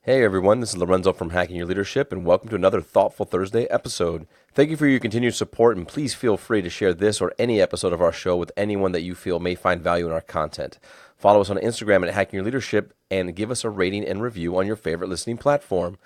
Hey everyone, this is Lorenzo from Hacking Your Leadership, and welcome to another Thoughtful Thursday episode. Thank you for your continued support, and please feel free to share this or any episode of our show with anyone that you feel may find value in our content. Follow us on Instagram at Hacking Your Leadership, and give us a rating and review on your favorite listening platform.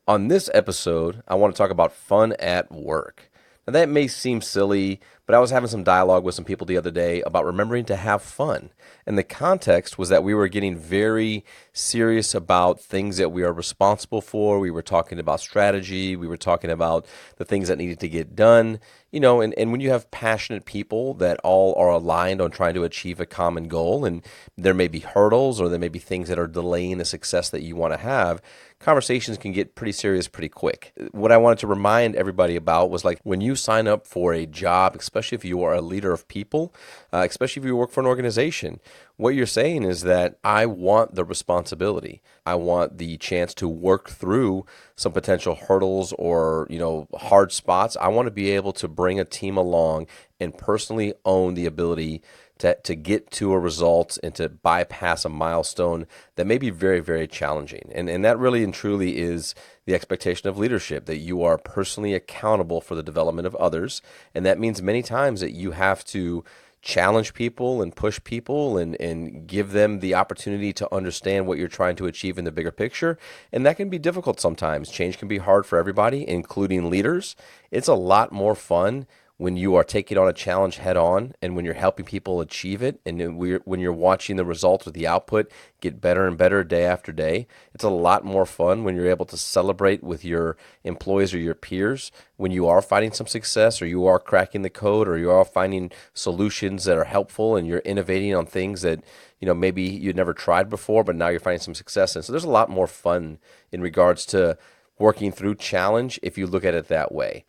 On this episode, I want to talk about fun at work. Now, that may seem silly, but I was having some dialogue with some people the other day about remembering to have fun. And the context was that we were getting very serious about things that we are responsible for. We were talking about strategy. We were talking about the things that needed to get done. And when you have passionate people that all are aligned on trying to achieve a common goal, and there may be hurdles or there may be things that are delaying the success that you want to have, conversations can get pretty serious pretty quick. What I wanted to remind everybody about was like when you sign up for a job, especially if you are a leader of people, especially if you work for an organization, what you're saying is that I want the responsibility. I want the chance to work through some potential hurdles or, hard spots. I want to be able to bring a team along and personally own the ability to get to a result and to bypass a milestone that may be very, very challenging. And that really and truly is the expectation of leadership, that you are personally accountable for the development of others. And that means many times that you have to challenge people and push people and give them the opportunity to understand what you're trying to achieve in the bigger picture. And that can be difficult sometimes. Change can be hard for everybody, including leaders. It's a lot more fun when you are taking on a challenge head on and when you're helping people achieve it and when you're watching the results or the output get better and better day after day. It's a lot more fun when you're able to celebrate with your employees or your peers when you are finding some success or you are cracking the code or you are finding solutions that are helpful and you're innovating on things that maybe you'd never tried before, but now you're finding some success in. So there's a lot more fun in regards to working through challenge if you look at it that way.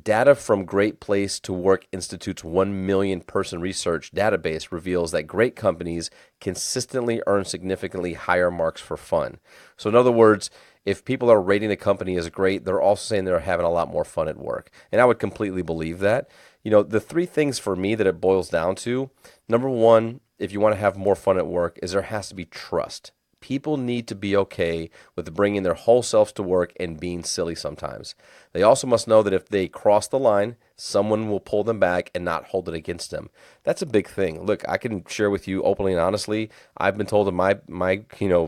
Data from Great Place to Work Institute's 1 million person research database reveals that great companies consistently earn significantly higher marks for fun. So in other words, if people are rating a company as great, they're also saying they're having a lot more fun at work. And I would completely believe that. The three things for me that it boils down to, number one, if you want to have more fun at work, is there has to be trust. People need to be okay with bringing their whole selves to work and being silly sometimes. They also must know that if they cross the line, someone will pull them back and not hold it against them. That's a big thing. Look, I can share with you openly and honestly, I've been told in my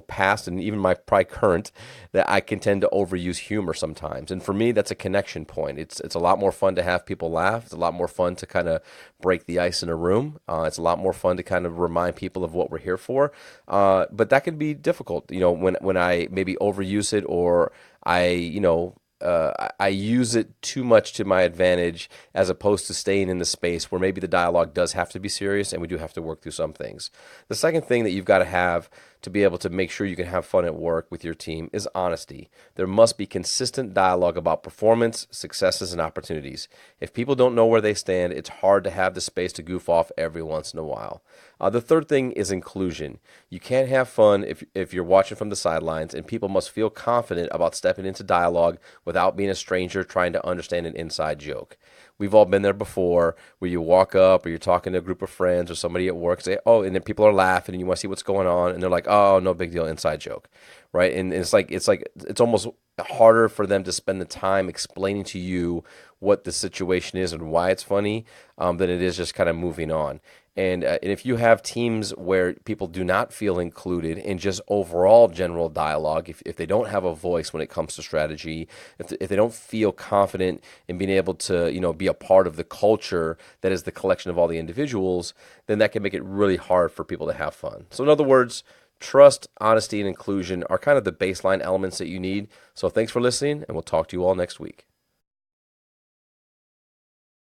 past and even my probably current that I can tend to overuse humor sometimes. And for me, that's a connection point. It's a lot more fun to have people laugh. It's a lot more fun to kind of break the ice in a room. It's a lot more fun to kind of remind people of what we're here for. But that can be difficult, when I maybe overuse it or I use it too much to my advantage as opposed to staying in the space where maybe the dialogue does have to be serious and we do have to work through some things. The second thing that you've got to have to be able to make sure you can have fun at work with your team is honesty. There must be consistent dialogue about performance, successes, and opportunities. If people don't know where they stand, it's hard to have the space to goof off every once in a while. The third thing is inclusion. You can't have fun if you're watching from the sidelines, and people must feel confident about stepping into dialogue without being a stranger trying to understand an inside joke. We've all been there before where you walk up or you're talking to a group of friends or somebody at work, say, oh, and then people are laughing and you want to see what's going on. And they're like, oh, no big deal, inside joke, right? And it's almost harder for them to spend the time explaining to you what the situation is and why it's funny than it is just kind of moving on. And if you have teams where people do not feel included in just overall general dialogue, if they don't have a voice when it comes to strategy, if they don't feel confident in being able to be a part of the culture that is the collection of all the individuals, then that can make it really hard for people to have fun. So in other words, trust, honesty, and inclusion are kind of the baseline elements that you need. So thanks for listening, and we'll talk to you all next week.